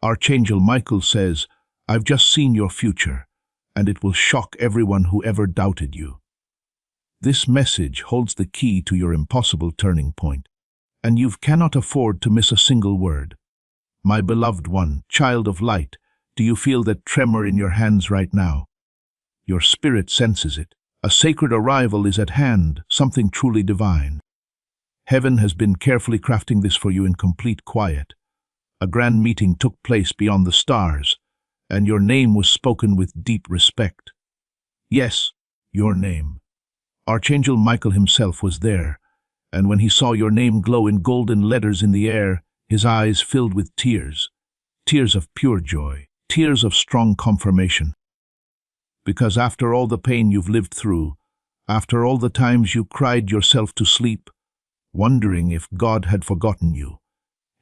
Archangel Michael says, "I've just seen your future, and it will shock everyone who ever doubted you." This message holds the key to your impossible turning point, and you cannot afford to miss a single word. My beloved one, child of light, do you feel that tremor in your hands right now? Your spirit senses it. A sacred arrival is at hand, something truly divine. Heaven has been carefully crafting this for you in complete quiet. A grand meeting took place beyond the stars, and your name was spoken with deep respect. Yes, your name. Archangel Michael himself was there, and when he saw your name glow in golden letters in the air, his eyes filled with tears. Tears of pure joy, tears of strong confirmation. Because after all the pain you've lived through, after all the times you cried yourself to sleep, wondering if God had forgotten you,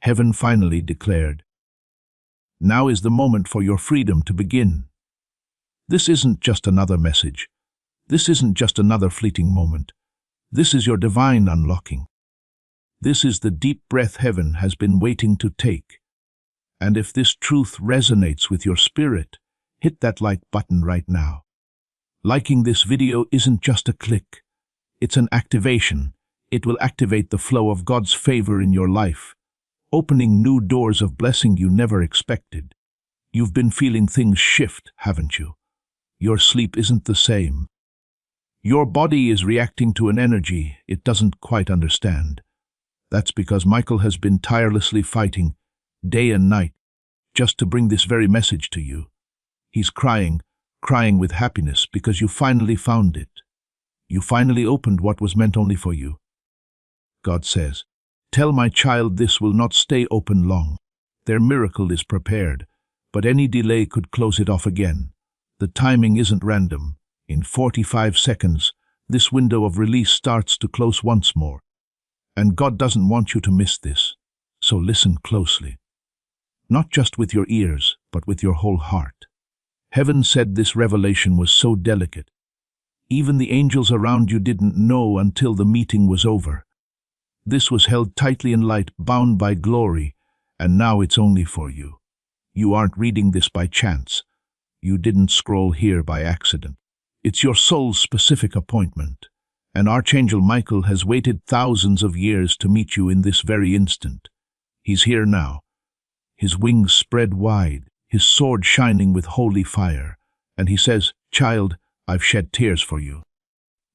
heaven finally declared, "Now is the moment for your freedom to begin." This isn't just another message. This isn't just another fleeting moment. This is your divine unlocking. This is the deep breath heaven has been waiting to take. And if this truth resonates with your spirit, hit that like button right now. Liking this video isn't just a click. It's an activation. It will activate the flow of God's favor in your life, opening new doors of blessing you never expected. You've been feeling things shift, haven't you? Your sleep isn't the same. Your body is reacting to an energy it doesn't quite understand. That's because Michael has been tirelessly fighting, day and night, just to bring this very message to you. He's crying with happiness because you finally found it. You finally opened what was meant only for you. God says, "Tell my child this will not stay open long. Their miracle is prepared, but any delay could close it off again. The timing isn't random. In 45 seconds, this window of release starts to close once more. And God doesn't want you to miss this, so listen closely. Not just with your ears, but with your whole heart." Heaven said this revelation was so delicate. Even the angels around you didn't know until the meeting was over. This was held tightly in light, bound by glory, and now it's only for you. You aren't reading this by chance. You didn't scroll here by accident. It's your soul's specific appointment, and Archangel Michael has waited thousands of years to meet you in this very instant. He's here now, his wings spread wide, his sword shining with holy fire, and he says, "Child, I've shed tears for you.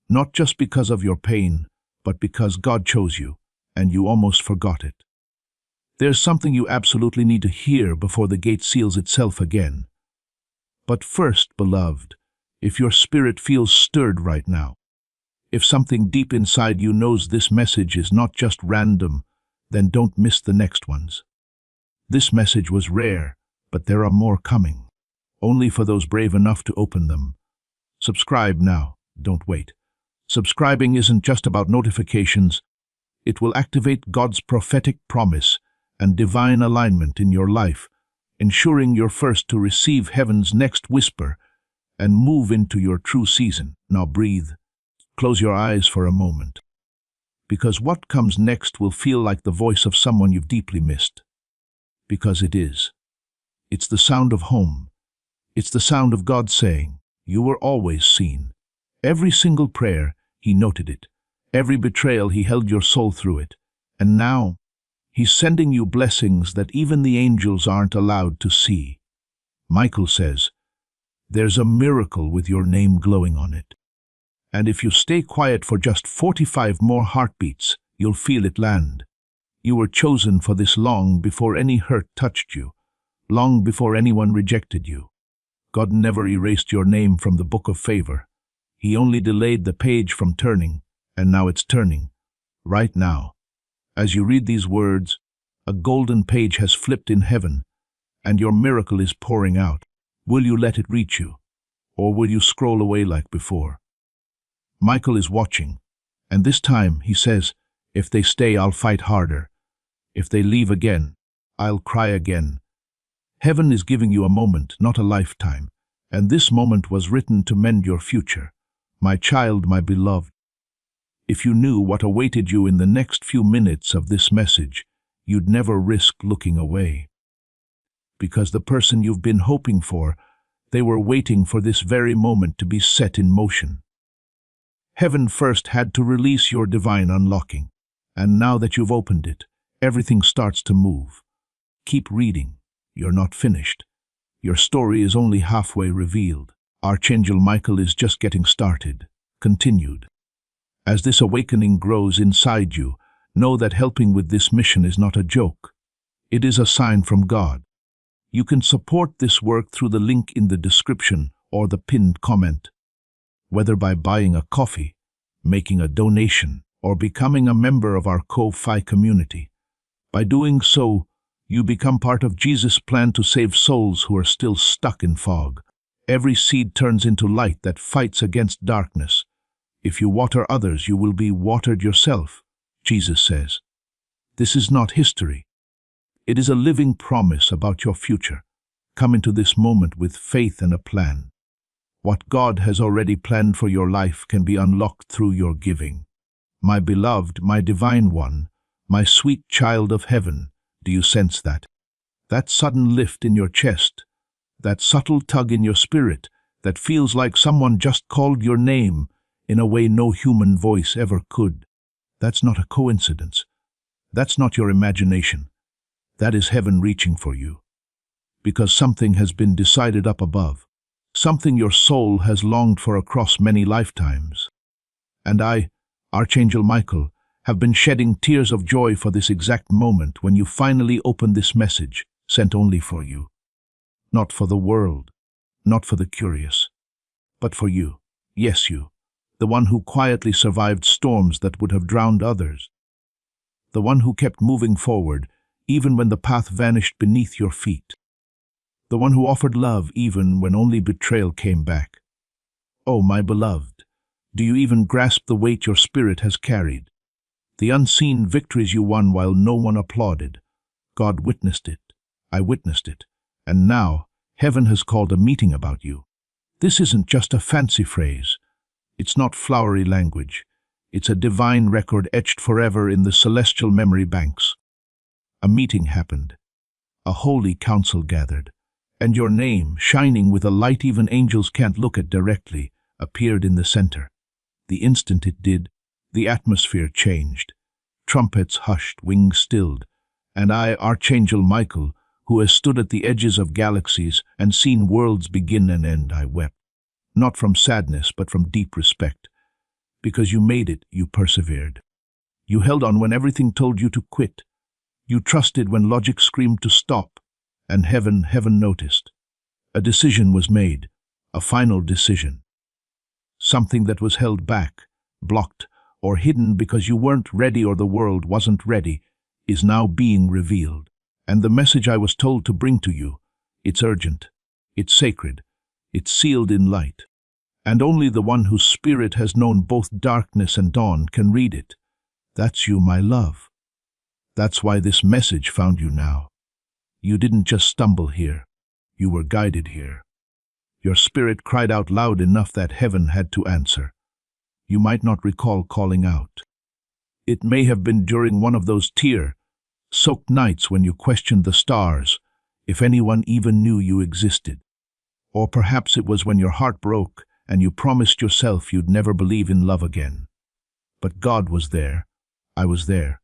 Not just because of your pain, but because God chose you, and you almost forgot it. There's something you absolutely need to hear before the gate seals itself again. But first, beloved, if your spirit feels stirred right now, if something deep inside you knows this message is not just random, then don't miss the next ones. This message was rare, but there are more coming, only for those brave enough to open them. Subscribe now, don't wait. Subscribing isn't just about notifications. It will activate God's prophetic promise and divine alignment in your life, ensuring you're first to receive heaven's next whisper and move into your true season. Now breathe. Close your eyes for a moment, because what comes next will feel like the voice of someone you've deeply missed. Because it is. It's the sound of home. It's the sound of God saying, "You were always seen." Every single prayer, He noted it. Every betrayal, He held your soul through it. And now, He's sending you blessings that even the angels aren't allowed to see. Michael says, "There's a miracle with your name glowing on it. And if you stay quiet for just 45 more heartbeats, you'll feel it land. You were chosen for this long before any hurt touched you, long before anyone rejected you. God never erased your name from the book of favor. He only delayed the page from turning, and now it's turning. Right now, as you read these words, a golden page has flipped in heaven, and your miracle is pouring out. Will you let it reach you, or will you scroll away like before?" Michael is watching, and this time he says, "If they stay, I'll fight harder. If they leave again, I'll cry again." Heaven is giving you a moment, not a lifetime, and this moment was written to mend your future. My child, my beloved, if you knew what awaited you in the next few minutes of this message, you'd never risk looking away. because the person you've been hoping for, they were waiting for this very moment to be set in motion. Heaven first had to release your divine unlocking, and now that you've opened it, everything starts to move. Keep reading. You're not finished. Your story is only halfway revealed. Archangel Michael is just getting started. Continued. As this awakening grows inside you, know that helping with this mission is not a joke. It is a sign from God. You can support this work through the link in the description or the pinned comment. Whether by buying a coffee, making a donation, or becoming a member of our Ko-Fi community. By doing so, you become part of Jesus' plan to save souls who are still stuck in fog. Every seed turns into light that fights against darkness. If you water others, you will be watered yourself, Jesus says. This is not history. It is a living promise about your future. Come into this moment with faith and a plan. What God has already planned for your life can be unlocked through your giving. My beloved, my divine one, my sweet child of heaven, do you sense that? That sudden lift in your chest, that subtle tug in your spirit that feels like someone just called your name in a way no human voice ever could. That's not a coincidence. That's not your imagination. That is heaven reaching for you. Because something has been decided up above. Something your soul has longed for across many lifetimes. And I, Archangel Michael, have been shedding tears of joy for this exact moment when you finally open this message, sent only for you. Not for the world, not for the curious, but for you. Yes, you, the one who quietly survived storms that would have drowned others. The one who kept moving forward, even when the path vanished beneath your feet. The one who offered love even when only betrayal came back. Oh, my beloved, do you even grasp the weight your spirit has carried? The unseen victories you won while no one applauded. God witnessed it. I witnessed it. And now, heaven has called a meeting about you. This isn't just a fancy phrase. It's not flowery language. It's a divine record etched forever in the celestial memory banks. A meeting happened. A holy council gathered. And your name, shining with a light even angels can't look at directly, appeared in the center. The instant it did, the atmosphere changed. Trumpets hushed, wings stilled, and I, Archangel Michael, who has stood at the edges of galaxies and seen worlds begin and end, I wept. Not from sadness, but from deep respect. Because you made it, you persevered. You held on when everything told you to quit. You trusted when logic screamed to stop. And heaven noticed. A decision was made, a final decision. Something that was held back, blocked, or hidden because you weren't ready or the world wasn't ready, is now being revealed. And the message I was told to bring to you, it's urgent, it's sacred, it's sealed in light. And only the one whose spirit has known both darkness and dawn can read it. That's you, my love. That's why this message found you now. You didn't just stumble here. You were guided here. Your spirit cried out loud enough that heaven had to answer. You might not recall calling out. It may have been during one of those tear-soaked nights when you questioned the stars, if anyone even knew you existed. Or perhaps it was when your heart broke and you promised yourself you'd never believe in love again. But God was there. I was there.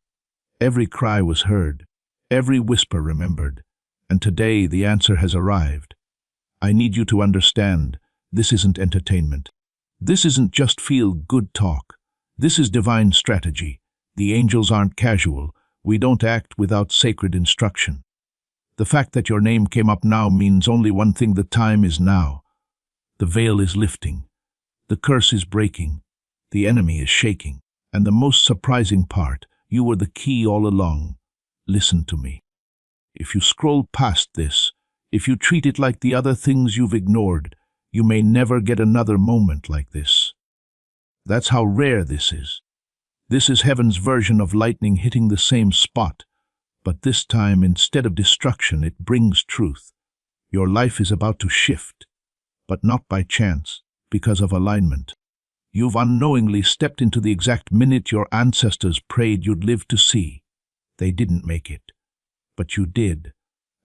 Every cry was heard. Every whisper remembered. And today the answer has arrived. I need you to understand, this isn't entertainment. This isn't just feel-good talk. This is divine strategy. The angels aren't casual. We don't act without sacred instruction. The fact that your name came up now means only one thing: the time is now. The veil is lifting. The curse is breaking. The enemy is shaking. And the most surprising part, you were the key all along. Listen to me. If you scroll past this, if you treat it like the other things you've ignored, you may never get another moment like this. That's how rare this is. This is heaven's version of lightning hitting the same spot, but this time, instead of destruction, it brings truth. Your life is about to shift, but not by chance, because of alignment. You've unknowingly stepped into the exact minute your ancestors prayed you'd live to see. They didn't make it, but you did.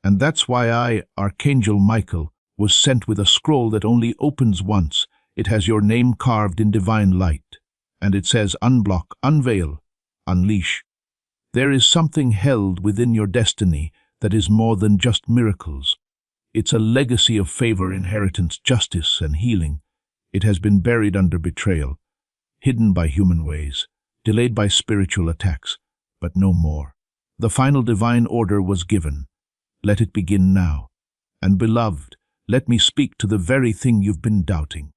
And that's why I, Archangel Michael, was sent with a scroll that only opens once. It has your name carved in divine light. And it says, unblock, unveil, unleash. There is something held within your destiny that is more than just miracles. It's a legacy of favor, inheritance, justice, and healing. It has been buried under betrayal, hidden by human ways, delayed by spiritual attacks, but no more. The final divine order was given. Let it begin now. And beloved, let me speak to the very thing you've been doubting.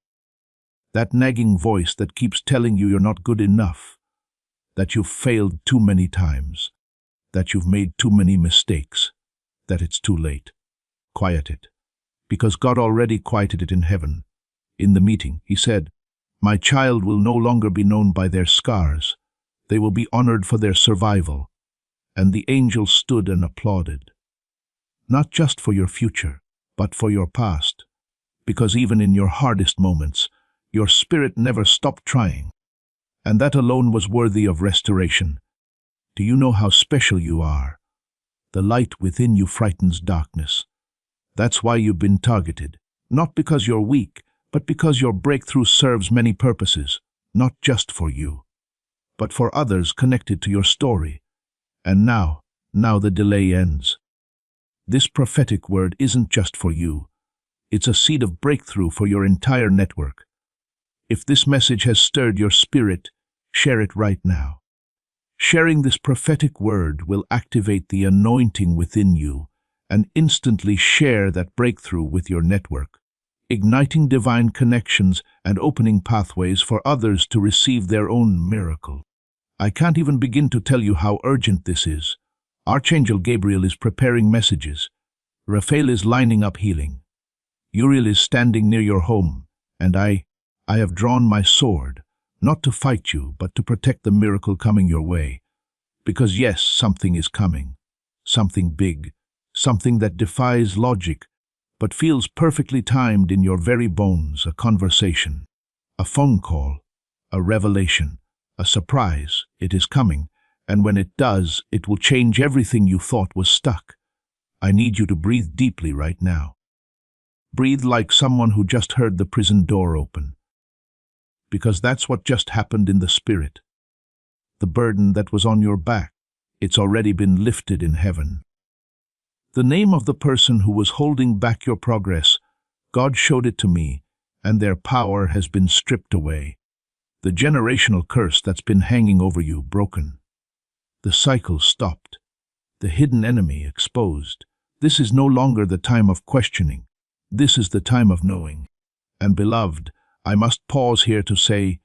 That nagging voice that keeps telling you you're not good enough, that you've failed too many times, that you've made too many mistakes, that it's too late. Quiet it, because God already quieted it in heaven. In the meeting, he said, "My child will no longer be known by their scars. They will be honored for their survival." And the angel stood and applauded. Not just for your future, but for your past, because even in your hardest moments, your spirit never stopped trying. And that alone was worthy of restoration. Do you know how special you are? The light within you frightens darkness. That's why you've been targeted, not because you're weak, but because your breakthrough serves many purposes, not just for you, but for others connected to your story. And now the delay ends. This prophetic word isn't just for you. It's a seed of breakthrough for your entire network. If this message has stirred your spirit, share it right now. Sharing this prophetic word will activate the anointing within you and instantly share that breakthrough with your network, igniting divine connections and opening pathways for others to receive their own miracle. I can't even begin to tell you how urgent this is. Archangel Gabriel is preparing messages. Raphael is lining up healing. Uriel is standing near your home, and I have drawn my sword, not to fight you, but to protect the miracle coming your way. Because yes, something is coming. Something big. Something that defies logic, but feels perfectly timed in your very bones. A conversation, a phone call, a revelation, a surprise. It is coming, and when it does, it will change everything you thought was stuck. I need you to breathe deeply right now. Breathe like someone who just heard the prison door open. Because that's what just happened in the spirit. The burden that was on your back, it's already been lifted in heaven. The name of the person who was holding back your progress, God showed it to me, and their power has been stripped away. The generational curse that's been hanging over you broken. The cycle stopped. The hidden enemy exposed. This is no longer the time of questioning. This is the time of knowing. And beloved, I must pause here to say,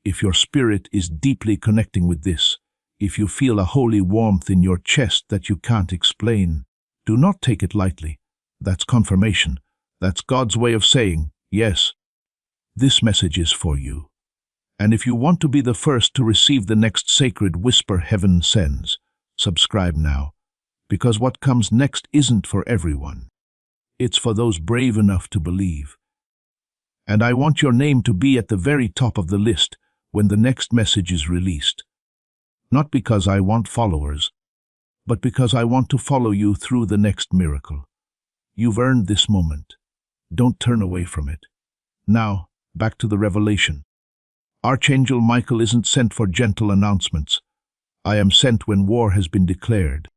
if your spirit is deeply connecting with this, if you feel a holy warmth in your chest that you can't explain, do not take it lightly. That's confirmation. That's God's way of saying, yes, this message is for you. And if you want to be the first to receive the next sacred whisper heaven sends, subscribe now, because what comes next isn't for everyone. It's for those brave enough to believe. And I want your name to be at the very top of the list when the next message is released. Not because I want followers, but because I want to follow you through the next miracle. You've earned this moment. Don't turn away from it. Now, back to the revelation. Archangel Michael isn't sent for gentle announcements. I am sent when war has been declared.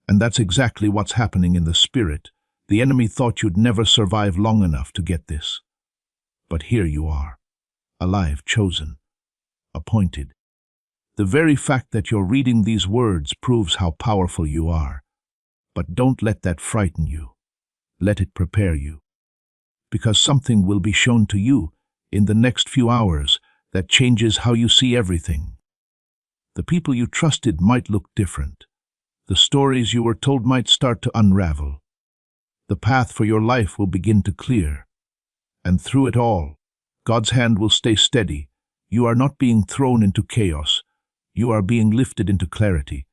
And that's exactly what's happening in the spirit. The enemy thought you'd never survive long enough to get this. But here you are, alive, chosen, appointed. The very fact that you're reading these words proves how powerful you are. But don't let that frighten you. Let it prepare you. Because something will be shown to you in the next few hours that changes how you see everything. The people you trusted might look different. The stories you were told might start to unravel. The path for your life will begin to clear. And through it all, God's hand will stay steady. You are not being thrown into chaos. You are being lifted into clarity.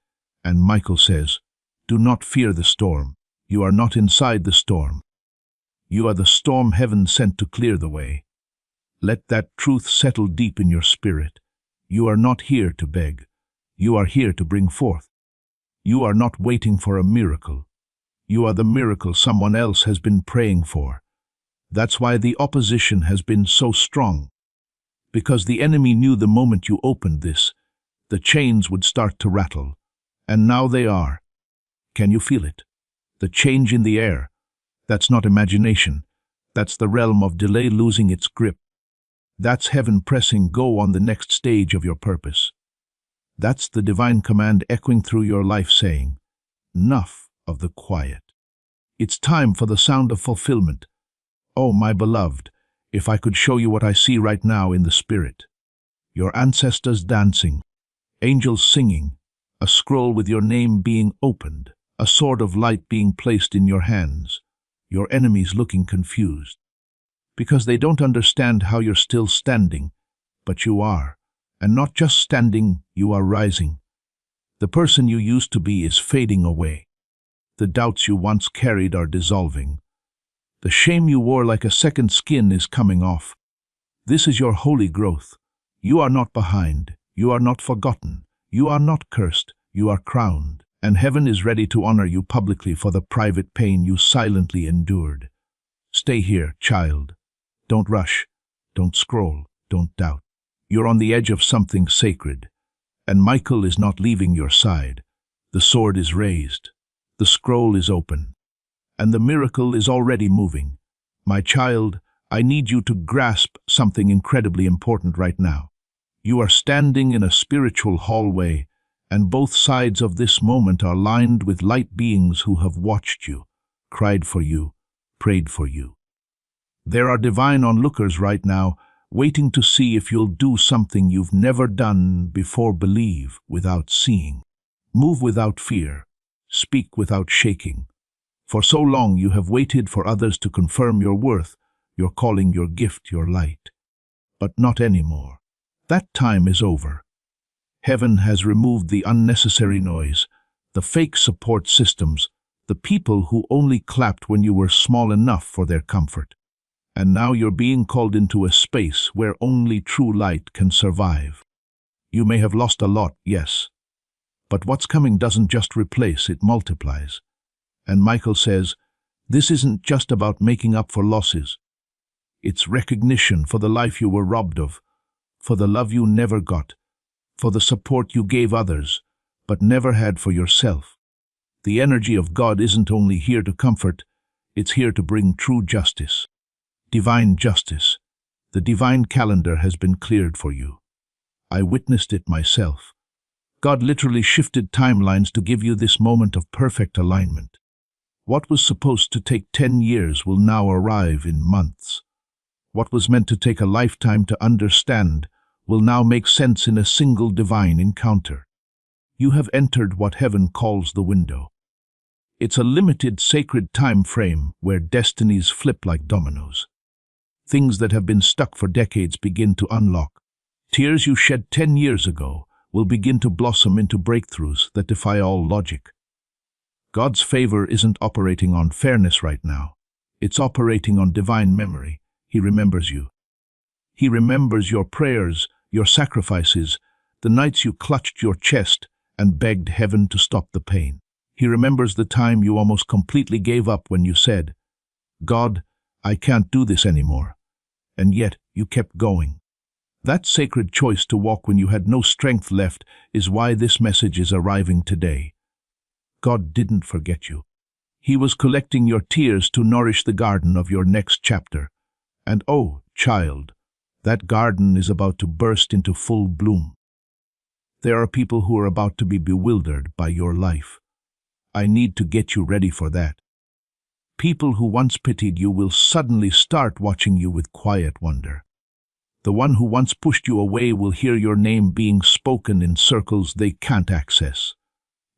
And Michael says, do not fear the storm. You are not inside the storm. You are the storm heaven sent to clear the way. Let that truth settle deep in your spirit. You are not here to beg. You are here to bring forth. You are not waiting for a miracle. You are the miracle someone else has been praying for. That's why the opposition has been so strong. Because the enemy knew the moment you opened this, the chains would start to rattle. And now they are. Can you feel it? The change in the air. That's not imagination. That's the realm of delay losing its grip. That's heaven pressing go on the next stage of your purpose. That's the divine command echoing through your life saying, enough of the quiet. It's time for the sound of fulfillment. Oh, my beloved, if I could show you what I see right now in the spirit. Your ancestors dancing, angels singing, a scroll with your name being opened, a sword of light being placed in your hands, your enemies looking confused. Because they don't understand how you're still standing, but you are. And not just standing, you are rising. The person you used to be is fading away. The doubts you once carried are dissolving. The shame you wore like a second skin is coming off. This is your holy growth. You are not behind. You are not forgotten. You are not cursed. You are crowned. And heaven is ready to honor you publicly for the private pain you silently endured. Stay here, child. Don't rush. Don't scroll. Don't doubt. You're on the edge of something sacred. And Michael is not leaving your side. The sword is raised. The scroll is open. And the miracle is already moving. My child, I need you to grasp something incredibly important right now. You are standing in a spiritual hallway, and both sides of this moment are lined with light beings who have watched you, cried for you, prayed for you. There are divine onlookers right now, waiting to see if you'll do something you've never done before. Believe without seeing. Move without fear. Speak without shaking. For so long you have waited for others to confirm your worth, your calling, your gift, your light. But not anymore. That time is over. Heaven has removed the unnecessary noise, the fake support systems, the people who only clapped when you were small enough for their comfort. And now you're being called into a space where only true light can survive. You may have lost a lot, yes. But what's coming doesn't just replace, it multiplies. And Michael says, this isn't just about making up for losses. It's recognition for the life you were robbed of, for the love you never got, for the support you gave others, but never had for yourself. The energy of God isn't only here to comfort, it's here to bring true justice. Divine justice. The divine calendar has been cleared for you. I witnessed it myself. God literally shifted timelines to give you this moment of perfect alignment. What was supposed to take 10 years will now arrive in months. What was meant to take a lifetime to understand will now make sense in a single divine encounter. You have entered what heaven calls the window. It's a limited sacred time frame where destinies flip like dominoes. Things that have been stuck for decades begin to unlock. Tears you shed 10 years ago will begin to blossom into breakthroughs that defy all logic. God's favor isn't operating on fairness right now. It's operating on divine memory. He remembers you. He remembers your prayers, your sacrifices, the nights you clutched your chest and begged heaven to stop the pain. He remembers the time you almost completely gave up when you said, God, I can't do this anymore. And yet you kept going. That sacred choice to walk when you had no strength left is why this message is arriving today. God didn't forget you. He was collecting your tears to nourish the garden of your next chapter. And oh, child, that garden is about to burst into full bloom. There are people who are about to be bewildered by your life. I need to get you ready for that. People who once pitied you will suddenly start watching you with quiet wonder. The one who once pushed you away will hear your name being spoken in circles they can't access.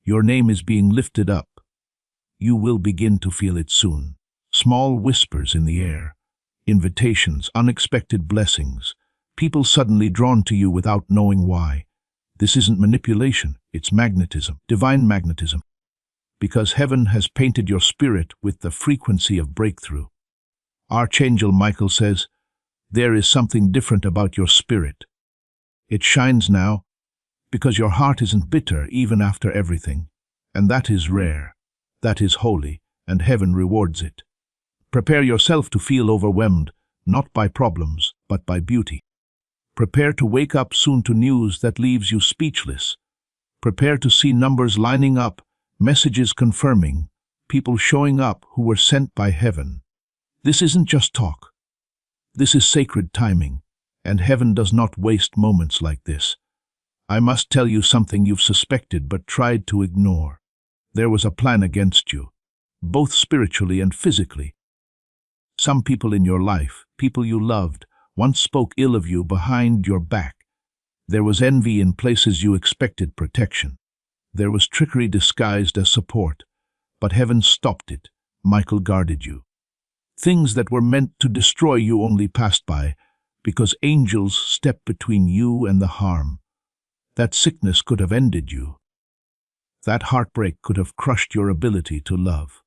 Your name is being lifted up. You will begin to feel it soon. Small whispers in the air, invitations, unexpected blessings, people suddenly drawn to you without knowing why. This isn't manipulation, it's magnetism, divine magnetism. Because heaven has painted your spirit with the frequency of breakthrough. Archangel Michael says, there is something different about your spirit. It shines now because your heart isn't bitter even after everything. And that is rare, that is holy, and heaven rewards it. Prepare yourself to feel overwhelmed, not by problems, but by beauty. Prepare to wake up soon to news that leaves you speechless. Prepare to see numbers lining up, messages confirming, people showing up who were sent by heaven. This isn't just talk. This is sacred timing, and heaven does not waste moments like this. I must tell you something you've suspected but tried to ignore. There was a plan against you, both spiritually and physically. Some people in your life, people you loved, once spoke ill of you behind your back. There was envy in places you expected protection. There was trickery disguised as support, but heaven stopped it. Michael guarded you. Things that were meant to destroy you only passed by, because angels stepped between you and the harm. That sickness could have ended you. That heartbreak could have crushed your ability to love.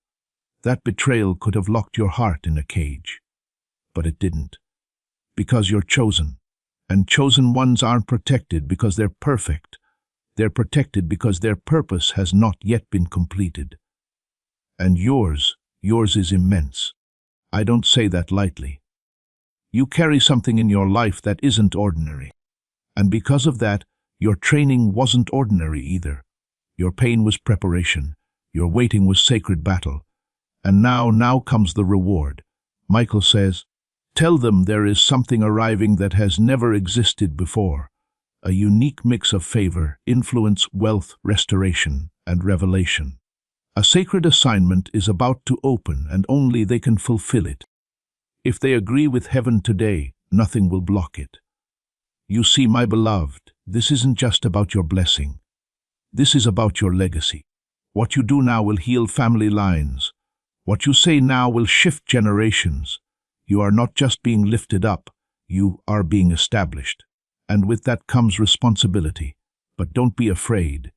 That betrayal could have locked your heart in a cage. But it didn't. Because you're chosen. And chosen ones aren't protected because they're perfect. They're protected because their purpose has not yet been completed. And yours is immense. I don't say that lightly. You carry something in your life that isn't ordinary. And because of that, your training wasn't ordinary either. Your pain was preparation. Your waiting was sacred battle. And now comes the reward. Michael says, tell them there is something arriving that has never existed before. A unique mix of favor, influence, wealth, restoration, and revelation. A sacred assignment is about to open and only they can fulfill it. If they agree with heaven today, nothing will block it. You see, my beloved, this isn't just about your blessing. This is about your legacy. What you do now will heal family lines. What you say now will shift generations. You are not just being lifted up, you are being established. And with that comes responsibility. But don't be afraid.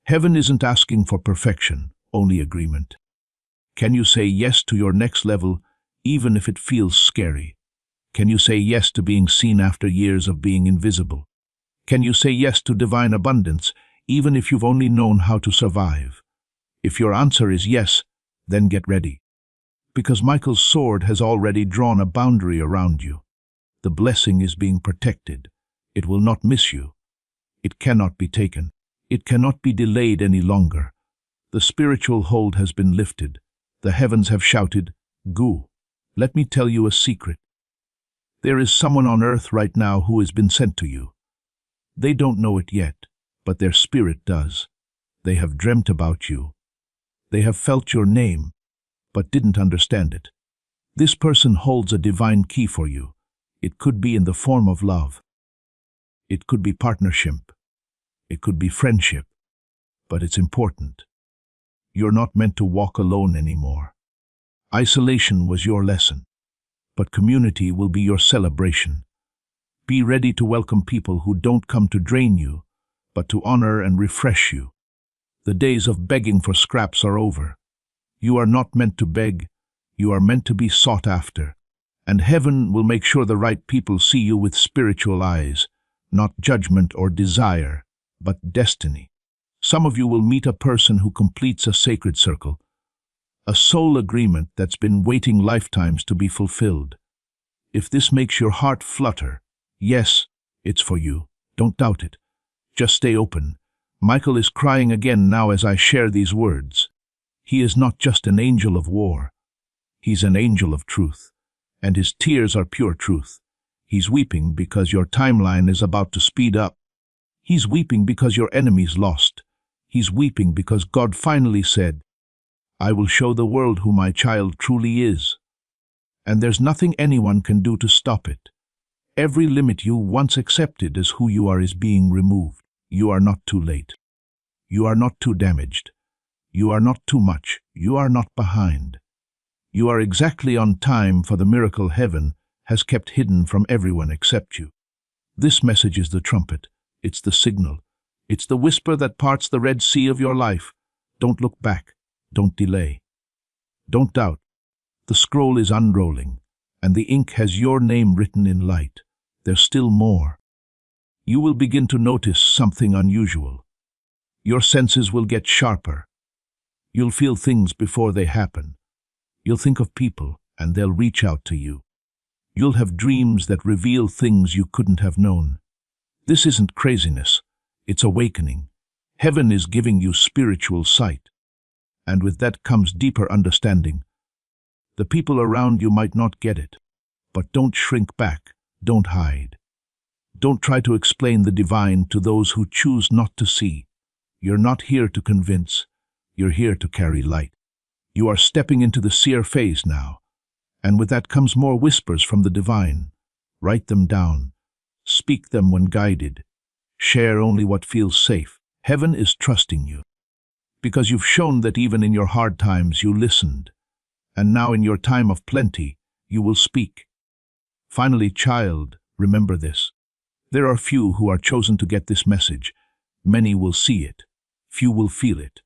Heaven isn't asking for perfection, only agreement. Can you say yes to your next level, even if it feels scary? Can you say yes to being seen after years of being invisible? Can you say yes to divine abundance, even if you've only known how to survive? If your answer is yes, then get ready. Because Michael's sword has already drawn a boundary around you. The blessing is being protected. It will not miss you. It cannot be taken. It cannot be delayed any longer. The spiritual hold has been lifted. The heavens have shouted, "Go." Let me tell you a secret. There is someone on earth right now who has been sent to you. They don't know it yet, but their spirit does. They have dreamt about you. They have felt your name, but didn't understand it. This person holds a divine key for you. It could be in the form of love. It could be partnership. It could be friendship. But it's important. You're not meant to walk alone anymore. Isolation was your lesson, but community will be your celebration. Be ready to welcome people who don't come to drain you, but to honor and refresh you. The days of begging for scraps are over. You are not meant to beg. You are meant to be sought after. And heaven will make sure the right people see you with spiritual eyes, not judgment or desire, but destiny. Some of you will meet a person who completes a sacred circle, a soul agreement that's been waiting lifetimes to be fulfilled. If this makes your heart flutter, yes, it's for you. Don't doubt it. Just stay open. Michael is crying again now as I share these words. He is not just an angel of war. He's an angel of truth, and his tears are pure truth. He's weeping because your timeline is about to speed up. He's weeping because your enemy's lost. He's weeping because God finally said, "I will show the world who my child truly is." And there's nothing anyone can do to stop it. Every limit you once accepted as who you are is being removed. You are not too late. You are not too damaged. You are not too much. You are not behind. You are exactly on time for the miracle heaven has kept hidden from everyone except you. This message is the trumpet. It's the signal. It's the whisper that parts the Red Sea of your life. Don't look back. Don't delay. Don't doubt. The scroll is unrolling, and the ink has your name written in light. There's still more. You will begin to notice something unusual. Your senses will get sharper. You'll feel things before they happen. You'll think of people, and they'll reach out to you. You'll have dreams that reveal things you couldn't have known. This isn't craziness, it's awakening. Heaven is giving you spiritual sight. And with that comes deeper understanding. The people around you might not get it, but don't shrink back, don't hide. Don't try to explain the divine to those who choose not to see. You're not here to convince, you're here to carry light. You are stepping into the seer phase now, and with that comes more whispers from the divine. Write them down. Speak them when guided. Share only what feels safe. Heaven is trusting you, because you've shown that even in your hard times you listened, and now in your time of plenty, you will speak. Finally, child, remember this. There are few who are chosen to get this message. Many will see it. Few will feel it.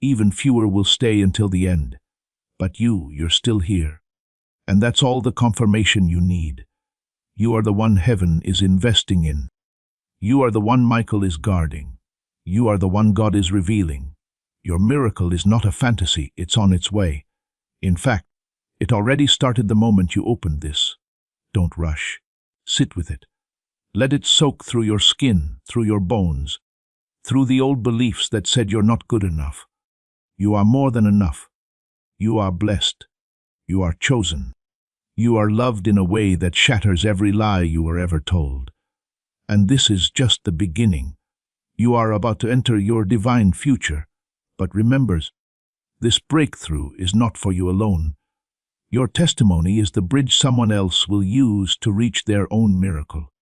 Even fewer will stay until the end. But you're still here. And that's all the confirmation you need. You are the one heaven is investing in. You are the one Michael is guarding. You are the one God is revealing. Your miracle is not a fantasy, it's on its way. In fact, it already started the moment you opened this. Don't rush. Sit with it. Let it soak through your skin, through your bones, through the old beliefs that said you're not good enough. You are more than enough. You are blessed. You are chosen. You are loved in a way that shatters every lie you were ever told. And this is just the beginning. You are about to enter your divine future. But remember, this breakthrough is not for you alone. Your testimony is the bridge someone else will use to reach their own miracle.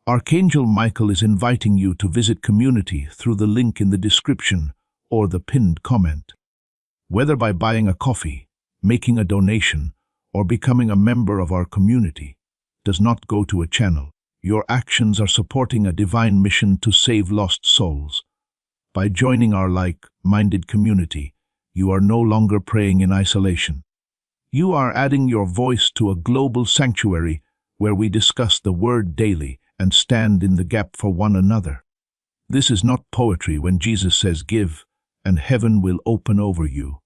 Archangel Michael is inviting you to visit community through the link in the description or the pinned comment. Whether by buying a coffee, making a donation, or becoming a member of our community, does not go to a channel. Your actions are supporting a divine mission to save lost souls. By joining our like-minded community, you are no longer praying in isolation. You are adding your voice to a global sanctuary where we discuss the word daily and stand in the gap for one another. This is not poetry when Jesus says give, and heaven will open over you.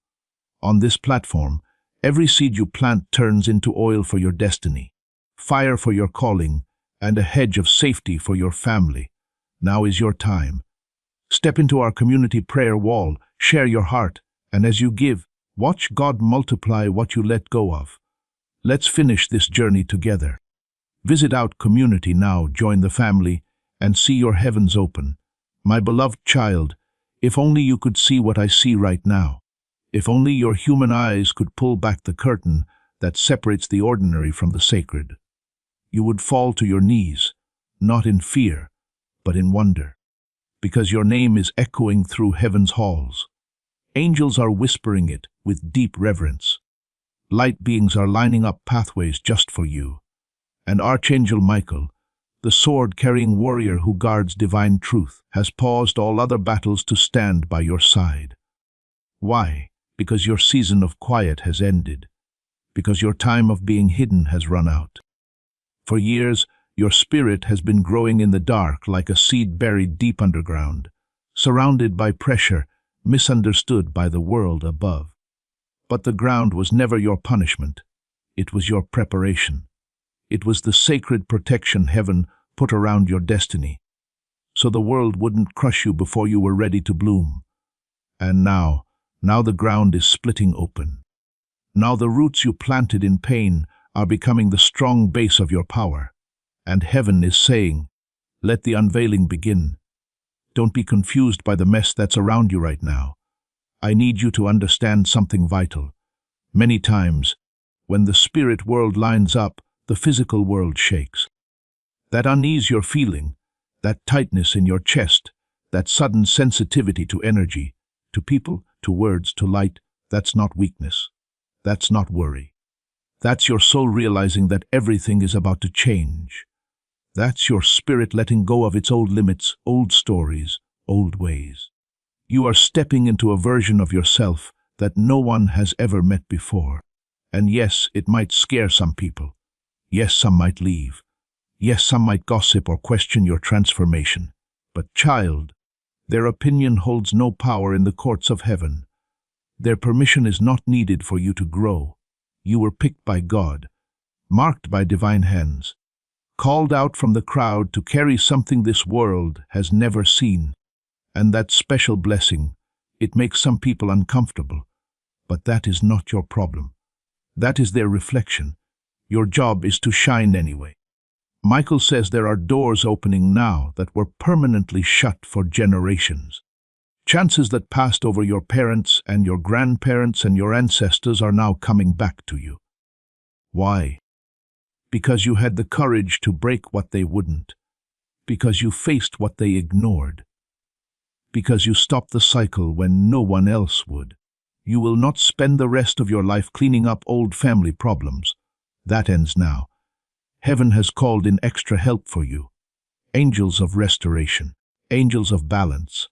On this platform, every seed you plant turns into oil for your destiny, fire for your calling, and a hedge of safety for your family. Now is your time. Step into our community prayer wall, share your heart, and as you give, watch God multiply what you let go of. Let's finish this journey together. Visit out community now, join the family, and see your heavens open. My beloved child, if only you could see what I see right now. If only your human eyes could pull back the curtain that separates the ordinary from the sacred. You would fall to your knees, not in fear, but in wonder, because your name is echoing through heaven's halls. Angels are whispering it with deep reverence. Light beings are lining up pathways just for you. And Archangel Michael, the sword-carrying warrior who guards divine truth, has paused all other battles to stand by your side. Why? Because your season of quiet has ended. Because your time of being hidden has run out. For years, your spirit has been growing in the dark like a seed buried deep underground, surrounded by pressure, misunderstood by the world above. But the ground was never your punishment. It was your preparation. It was the sacred protection heaven put around your destiny, so the world wouldn't crush you before you were ready to bloom. And now the ground is splitting open. Now the roots you planted in pain are becoming the strong base of your power. And heaven is saying, let the unveiling begin. Don't be confused by the mess that's around you right now. I need you to understand something vital. Many times, when the spirit world lines up, the physical world shakes. That unease you're feeling, that tightness in your chest, that sudden sensitivity to energy, to people, to words, to light, that's not weakness. That's not worry. That's your soul realizing that everything is about to change. That's your spirit letting go of its old limits, old stories, old ways. You are stepping into a version of yourself that no one has ever met before. And yes, it might scare some people. Yes, some might leave. Yes, some might gossip or question your transformation. But child, their opinion holds no power in the courts of heaven. Their permission is not needed for you to grow. You were picked by God, marked by divine hands, called out from the crowd to carry something this world has never seen. And that special blessing, it makes some people uncomfortable, but that is not your problem. That is their reflection. Your job is to shine anyway. Michael says there are doors opening now that were permanently shut for generations. Chances that passed over your parents and your grandparents and your ancestors are now coming back to you. Why? Because you had the courage to break what they wouldn't. Because you faced what they ignored. Because you stopped the cycle when no one else would. You will not spend the rest of your life cleaning up old family problems. That ends now. Heaven has called in extra help for you. Angels of restoration, angels of balance,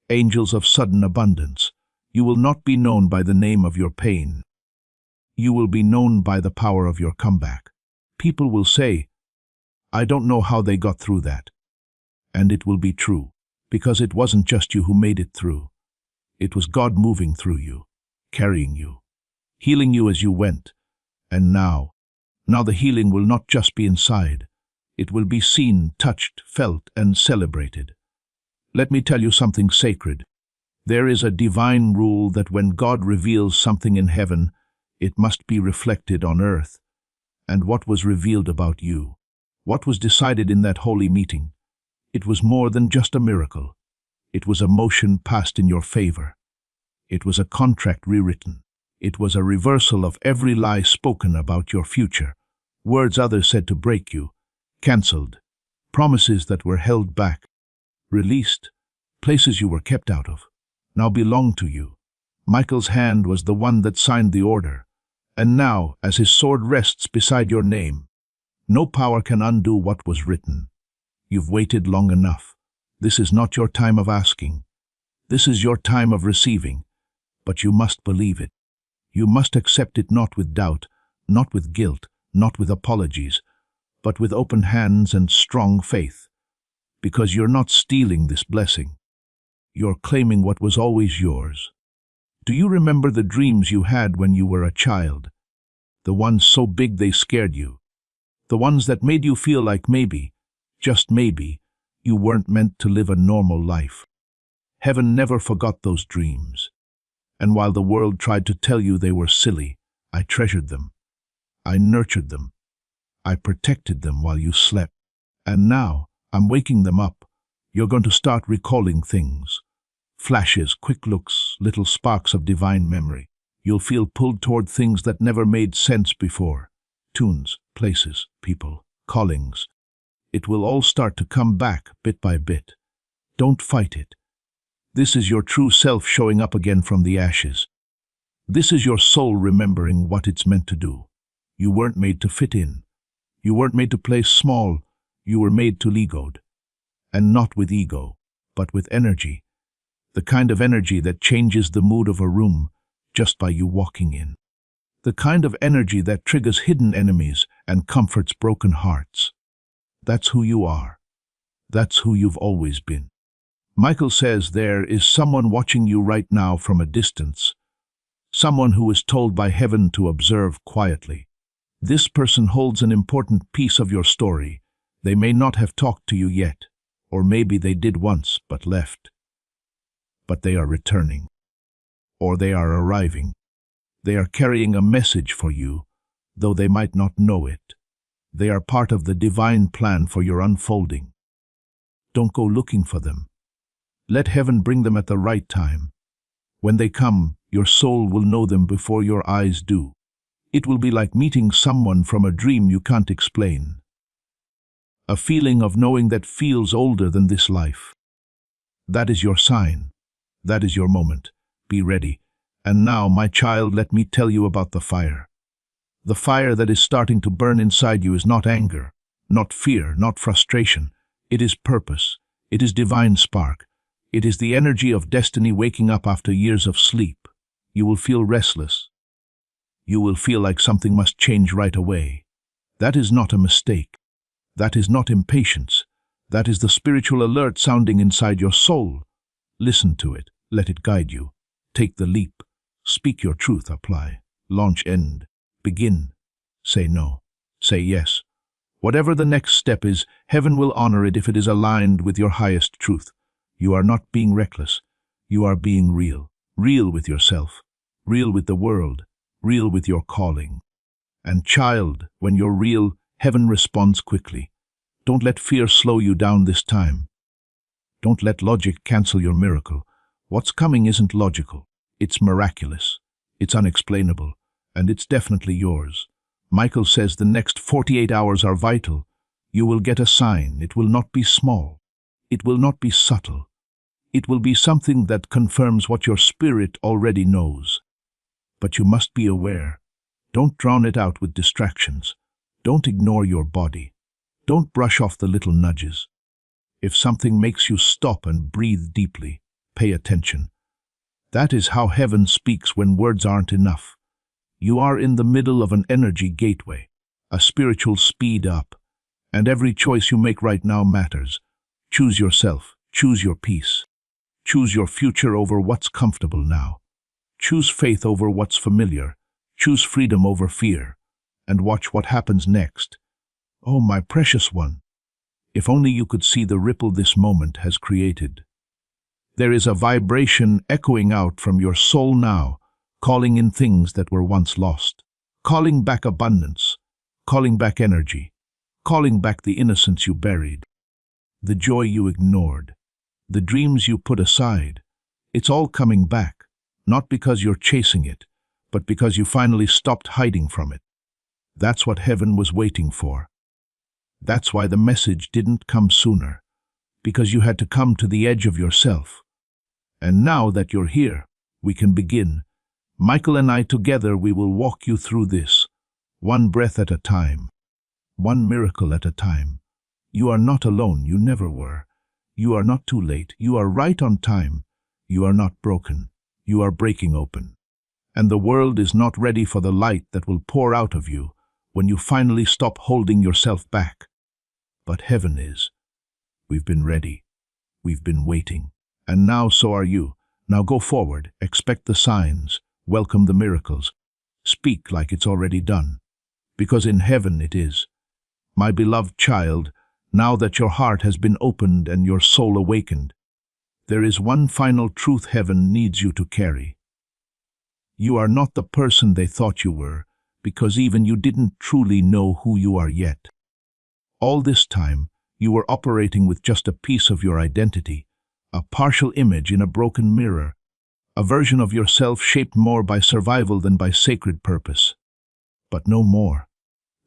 angels of sudden abundance. You will not be known by the name of your pain. You will be known by the power of your comeback. People will say, I don't know how they got through that. And it will be true, because it wasn't just you who made it through. It was God moving through you, carrying you, healing you as you went. And now the healing will not just be inside. It will be seen, touched, felt, and celebrated. Let me tell you something sacred. There is a divine rule that when God reveals something in heaven, it must be reflected on earth. And what was revealed about you? What was decided in that holy meeting? It was more than just a miracle. It was a motion passed in your favor. It was a contract rewritten. It was a reversal of every lie spoken about your future. Words others said to break you, cancelled. Promises that were held back, released. Places you were kept out of, now belong to you. Michael's hand was the one that signed the order. And now, as his sword rests beside your name, no power can undo what was written. You've waited long enough. This is not your time of asking. This is your time of receiving. But you must believe it. You must accept it not with doubt, not with guilt, not with apologies, but with open hands and strong faith. Because you're not stealing this blessing. You're claiming what was always yours. Do you remember the dreams you had when you were a child? The ones so big they scared you. The ones that made you feel like maybe, just maybe, you weren't meant to live a normal life. Heaven never forgot those dreams. And while the world tried to tell you they were silly, I treasured them. I nurtured them. I protected them while you slept. And now, I'm waking them up. You're going to start recalling things. Flashes, quick looks, little sparks of divine memory. You'll feel pulled toward things that never made sense before. Tunes, places, people, callings. It will all start to come back bit by bit. Don't fight it. This is your true self showing up again from the ashes. This is your soul remembering what it's meant to do. You weren't made to fit in. You weren't made to play small. You were made to legoed. And not with ego, but with energy. The kind of energy that changes the mood of a room just by you walking in. The kind of energy that triggers hidden enemies and comforts broken hearts. That's who you are. That's who you've always been. Michael says there is someone watching you right now from a distance. Someone who is told by heaven to observe quietly. This person holds an important piece of your story. They may not have talked to you yet, or maybe they did once but left. But they are returning, or they are arriving. They are carrying a message for you, though they might not know it. They are part of the divine plan for your unfolding. Don't go looking for them. Let heaven bring them at the right time. When they come, your soul will know them before your eyes do. It will be like meeting someone from a dream you can't explain. A feeling of knowing that feels older than this life. That is your sign. That is your moment. Be ready. And now, my child, let me tell you about the fire. The fire that is starting to burn inside you is not anger, not fear, not frustration. It is purpose. It is divine spark. It is the energy of destiny waking up after years of sleep. You will feel restless. You will feel like something must change right away. That is not a mistake. That is not impatience. That is the spiritual alert sounding inside your soul. Listen to it. Let it guide you. Take the leap. Speak your truth, apply. Launch, end. Begin. Say no. Say yes. Whatever the next step is, heaven will honor it if it is aligned with your highest truth. You are not being reckless. You are being real. Real with yourself. Real with the world. Real with your calling. And child, when you're real, heaven responds quickly. Don't let fear slow you down this time. Don't let logic cancel your miracle. What's coming isn't logical. It's miraculous. It's unexplainable. And it's definitely yours. Michael says the next 48 hours are vital. You will get a sign. It will not be small. It will not be subtle. It will be something that confirms what your spirit already knows. But you must be aware. Don't drown it out with distractions. Don't ignore your body. Don't brush off the little nudges. If something makes you stop and breathe deeply, pay attention. That is how heaven speaks when words aren't enough. You are in the middle of an energy gateway, a spiritual speed up, and every choice you make right now matters. Choose yourself. Choose your peace. Choose your future over what's comfortable now. Choose faith over what's familiar. Choose freedom over fear. And watch what happens next. Oh, my precious one, if only you could see the ripple this moment has created. There is a vibration echoing out from your soul now, calling in things that were once lost, calling back abundance, calling back energy, calling back the innocence you buried, the joy you ignored, the dreams you put aside. It's all coming back, not because you're chasing it, but because you finally stopped hiding from it. That's what heaven was waiting for. That's why the message didn't come sooner, because you had to come to the edge of yourself. And now that you're here, we can begin. Michael and I together, we will walk you through this, one breath at a time, one miracle at a time. You are not alone, you never were. You are not too late, you are right on time. You are not broken, you are breaking open. And the world is not ready for the light that will pour out of you when you finally stop holding yourself back. But heaven is. We've been ready. We've been waiting. And now so are you. Now go forward, expect the signs, welcome the miracles. Speak like it's already done, because in heaven it is. My beloved child, now that your heart has been opened and your soul awakened, there is one final truth heaven needs you to carry. You are not the person they thought you were, because even you didn't truly know who you are yet. All this time, you were operating with just a piece of your identity, a partial image in a broken mirror, a version of yourself shaped more by survival than by sacred purpose. But no more.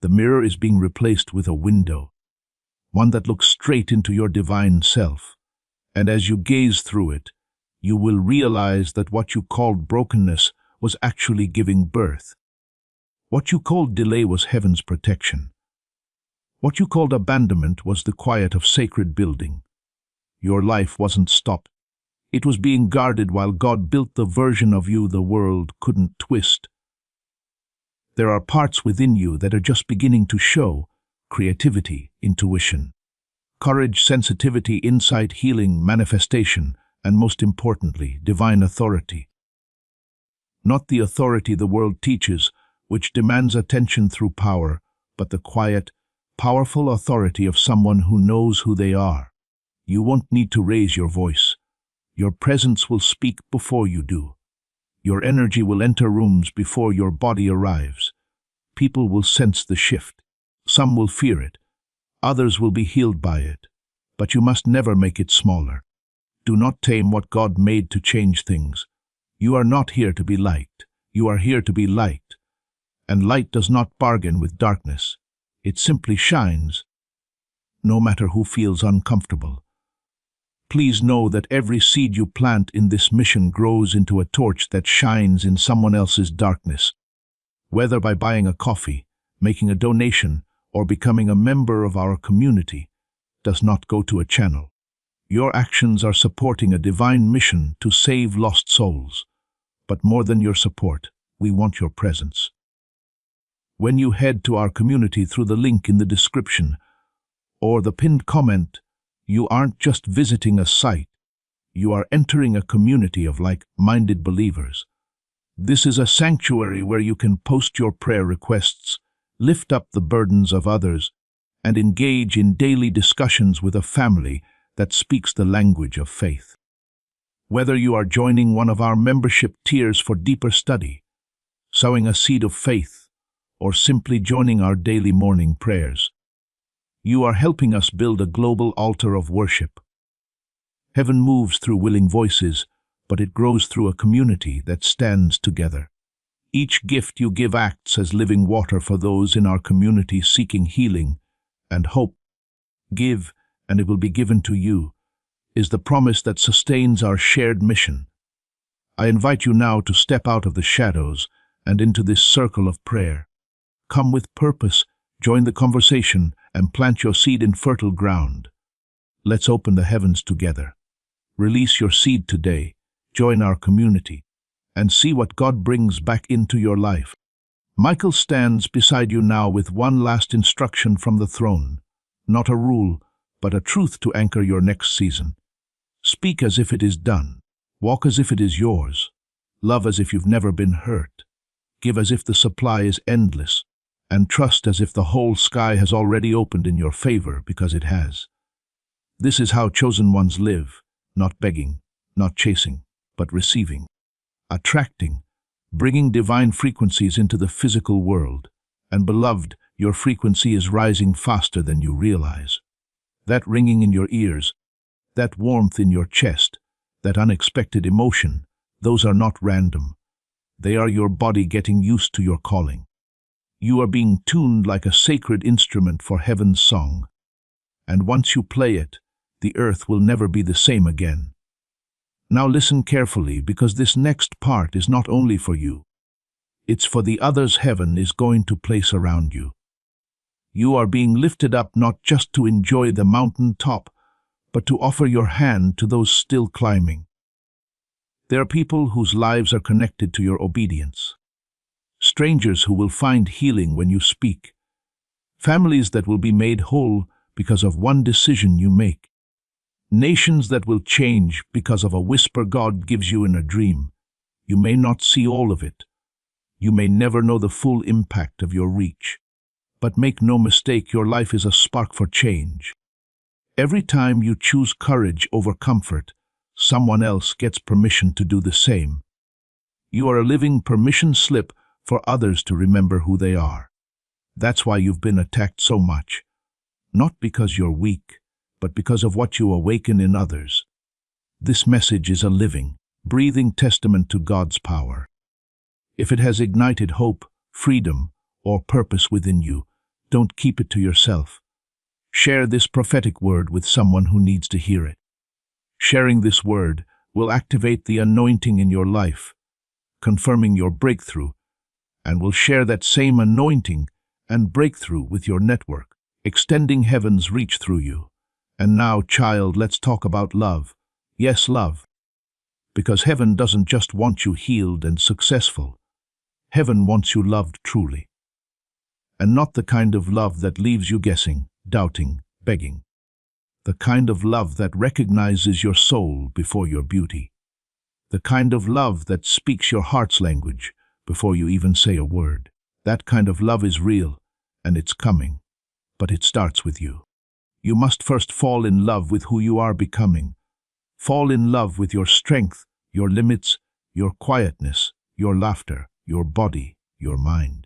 The mirror is being replaced with a window, one that looks straight into your divine self. And as you gaze through it, you will realize that what you called brokenness was actually giving birth. What you called delay was heaven's protection. What you called abandonment was the quiet of sacred building. Your life wasn't stopped. It was being guarded while God built the version of you the world couldn't twist. There are parts within you that are just beginning to show: creativity, intuition, courage, sensitivity, insight, healing, manifestation, and most importantly, divine authority. Not the authority the world teaches, which demands attention through power, but the quiet, powerful authority of someone who knows who they are. You won't need to raise your voice. Your presence will speak before you do. Your energy will enter rooms before your body arrives. People will sense the shift. Some will fear it. Others will be healed by it. But you must never make it smaller. Do not tame what God made to change things. You are not here to be liked. You are here to be light. And light does not bargain with darkness. It simply shines, no matter who feels uncomfortable. Please know that every seed you plant in this mission grows into a torch that shines in someone else's darkness. Whether by buying a coffee, making a donation, or becoming a member of our community, does not go to a channel. Your actions are supporting a divine mission to save lost souls. But more than your support, we want your presence. When you head to our community through the link in the description or the pinned comment, you aren't just visiting a site. You are entering a community of like-minded believers. This is a sanctuary where you can post your prayer requests, lift up the burdens of others, and engage in daily discussions with a family that speaks the language of faith. Whether you are joining one of our membership tiers for deeper study, sowing a seed of faith, or simply joining our daily morning prayers, you are helping us build a global altar of worship. Heaven moves through willing voices, but it grows through a community that stands together. Each gift you give acts as living water for those in our community seeking healing and hope. Give, and it will be given to you, is the promise that sustains our shared mission. I invite you now to step out of the shadows and into this circle of prayer. Come with purpose, join the conversation, and plant your seed in fertile ground. Let's open the heavens together. Release your seed today, join our community, and see what God brings back into your life. Michael stands beside you now with one last instruction from the throne. Not a rule, but a truth to anchor your next season. Speak as if it is done. Walk as if it is yours. Love as if you've never been hurt. Give as if the supply is endless. And trust as if the whole sky has already opened in your favor, because it has. This is how chosen ones live, not begging, not chasing, but receiving. Attracting, bringing divine frequencies into the physical world. And beloved, your frequency is rising faster than you realize. That ringing in your ears, that warmth in your chest, that unexpected emotion, those are not random. They are your body getting used to your calling. You are being tuned like a sacred instrument for heaven's song. And once you play it, the earth will never be the same again. Now listen carefully, because this next part is not only for you. It's for the others heaven is going to place around you. You are being lifted up not just to enjoy the mountain top, but to offer your hand to those still climbing. There are people whose lives are connected to your obedience. Strangers who will find healing when you speak. Families that will be made whole because of one decision you make. Nations that will change because of a whisper God gives you in a dream. You may not see all of it. You may never know the full impact of your reach. But make no mistake, your life is a spark for change. Every time you choose courage over comfort, someone else gets permission to do the same. You are a living permission slip for others to remember who they are. That's why you've been attacked so much. Not because you're weak, but because of what you awaken in others. This message is a living, breathing testament to God's power. If it has ignited hope, freedom, or purpose within you, don't keep it to yourself. Share this prophetic word with someone who needs to hear it. Sharing this word will activate the anointing in your life, confirming your breakthrough, and will share that same anointing and breakthrough with your network, extending heaven's reach through you. And now, child, let's talk about love. Yes, love. Because heaven doesn't just want you healed and successful. Heaven wants you loved truly. And not the kind of love that leaves you guessing, doubting, begging. The kind of love that recognizes your soul before your beauty. The kind of love that speaks your heart's language before you even say a word. That kind of love is real, and it's coming. But it starts with you. You must first fall in love with who you are becoming. Fall in love with your strength, your limits, your quietness, your laughter, your body, your mind.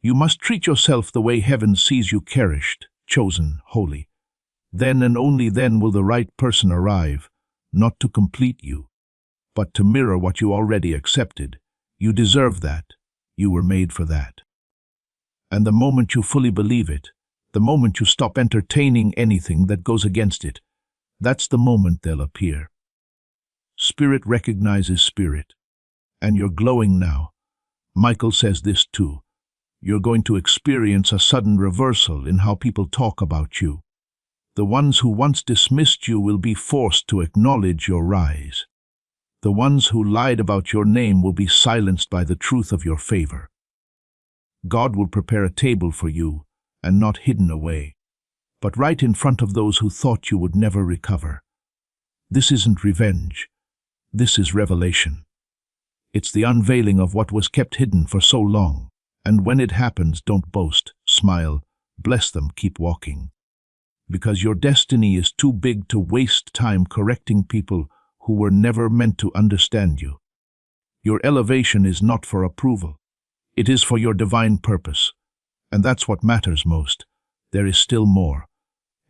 You must treat yourself the way heaven sees you, cherished, chosen, holy. Then and only then will the right person arrive, not to complete you, but to mirror what you already accepted. You deserve that. You were made for that. And the moment you fully believe it, the moment you stop entertaining anything that goes against it, that's the moment they'll appear. Spirit recognizes spirit. And you're glowing now. Michael says this too. You're going to experience a sudden reversal in how people talk about you. The ones who once dismissed you will be forced to acknowledge your rise. The ones who lied about your name will be silenced by the truth of your favor. God will prepare a table for you, and not hidden away, but right in front of those who thought you would never recover. This isn't revenge. This is revelation. It's the unveiling of what was kept hidden for so long. And when it happens, don't boast, smile, bless them, keep walking. Because your destiny is too big to waste time correcting people who were never meant to understand you. Your elevation is not for approval. It is for your divine purpose. And that's what matters most. There is still more.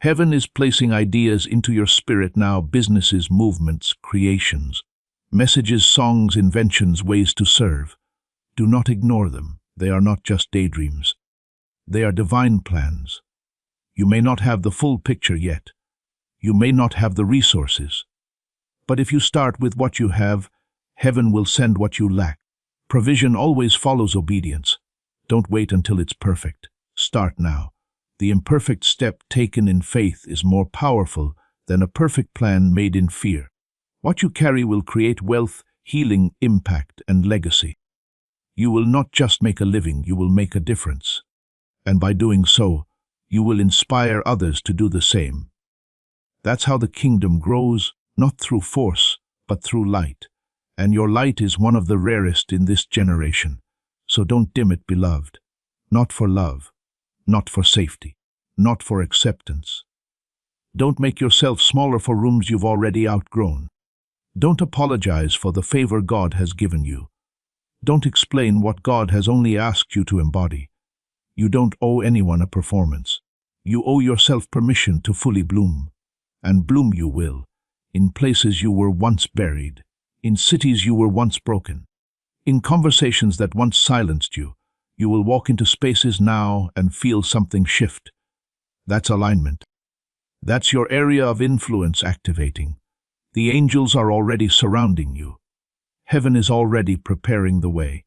Heaven is placing ideas into your spirit now, businesses, movements, creations, messages, songs, inventions, ways to serve. Do not ignore them. They are not just daydreams. They are divine plans. You may not have the full picture yet. You may not have the resources. But if you start with what you have, heaven will send what you lack. Provision always follows obedience. Don't wait until it's perfect. Start now. The imperfect step taken in faith is more powerful than a perfect plan made in fear. What you carry will create wealth, healing, impact, and legacy. You will not just make a living, you will make a difference. And by doing so, you will inspire others to do the same. That's how the kingdom grows, not through force, but through light. And your light is one of the rarest in this generation. So don't dim it, beloved. Not for love, not for safety, not for acceptance. Don't make yourself smaller for rooms you've already outgrown. Don't apologize for the favor God has given you. Don't explain what God has only asked you to embody. You don't owe anyone a performance. You owe yourself permission to fully bloom. And bloom you will, in places you were once buried, in cities you were once broken, in conversations that once silenced you. You will walk into spaces now and feel something shift. That's alignment. That's your area of influence activating. The angels are already surrounding you. Heaven is already preparing the way.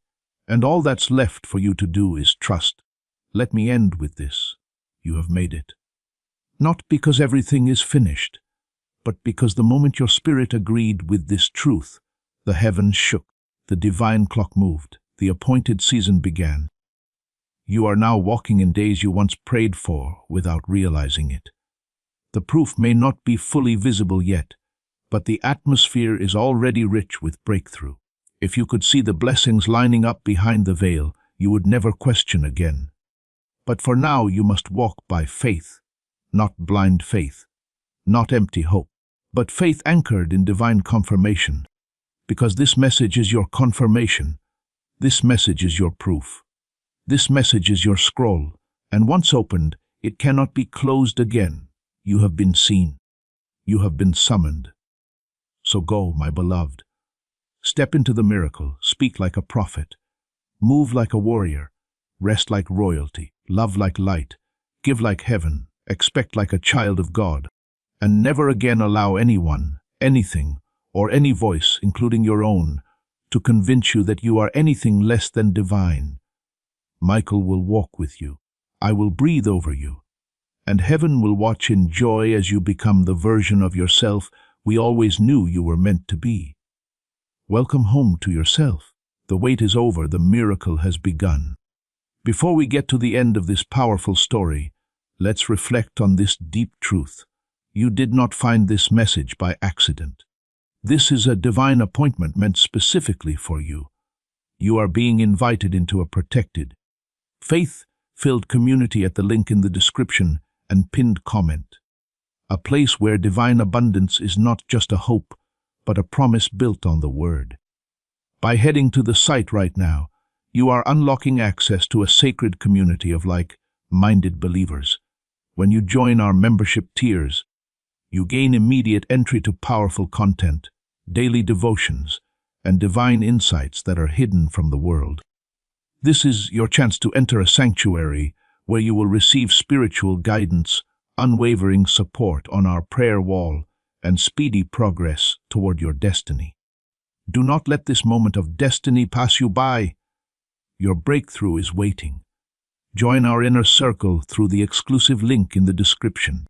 And all that's left for you to do is trust. Let me end with this. You have made it. Not because everything is finished, but because the moment your spirit agreed with this truth, the heavens shook, the divine clock moved, the appointed season began. You are now walking in days you once prayed for without realizing it. The proof may not be fully visible yet, but the atmosphere is already rich with breakthrough. If you could see the blessings lining up behind the veil, you would never question again. But for now you must walk by faith, not blind faith, not empty hope, but faith anchored in divine confirmation. Because this message is your confirmation. This message is your proof. This message is your scroll, and once opened, it cannot be closed again. You have been seen. You have been summoned. So go, my beloved. Step into the miracle, speak like a prophet, move like a warrior, rest like royalty, love like light, give like heaven, expect like a child of God, and never again allow anyone, anything, or any voice, including your own, to convince you that you are anything less than divine. Michael will walk with you. I will breathe over you. And heaven will watch in joy as you become the version of yourself we always knew you were meant to be. Welcome home to yourself. The wait is over, the miracle has begun. Before we get to the end of this powerful story, let's reflect on this deep truth. You did not find this message by accident. This is a divine appointment meant specifically for you. You are being invited into a protected, faith-filled community at the link in the description and pinned comment. A place where divine abundance is not just a hope, but a promise built on the Word. By heading to the site right now, you are unlocking access to a sacred community of like-minded believers. When you join our membership tiers, you gain immediate entry to powerful content, daily devotions, and divine insights that are hidden from the world. This is your chance to enter a sanctuary where you will receive spiritual guidance, unwavering support on our prayer wall, and speedy progress toward your destiny. Do not let this moment of destiny pass you by. Your breakthrough is waiting. Join our inner circle through the exclusive link in the description.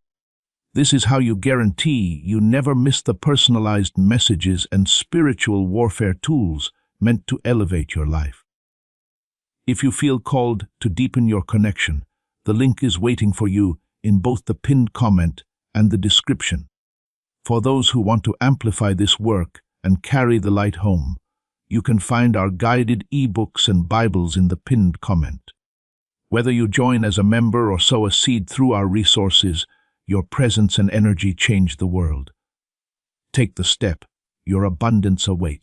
This is how you guarantee you never miss the personalized messages and spiritual warfare tools meant to elevate your life. If you feel called to deepen your connection, the link is waiting for you in both the pinned comment and the description. For those who want to amplify this work and carry the light home, You can find our guided ebooks and Bibles in the pinned comment. Whether you join as a member or sow a seed through our resources, your presence and energy change the world. Take the step. Your abundance awaits.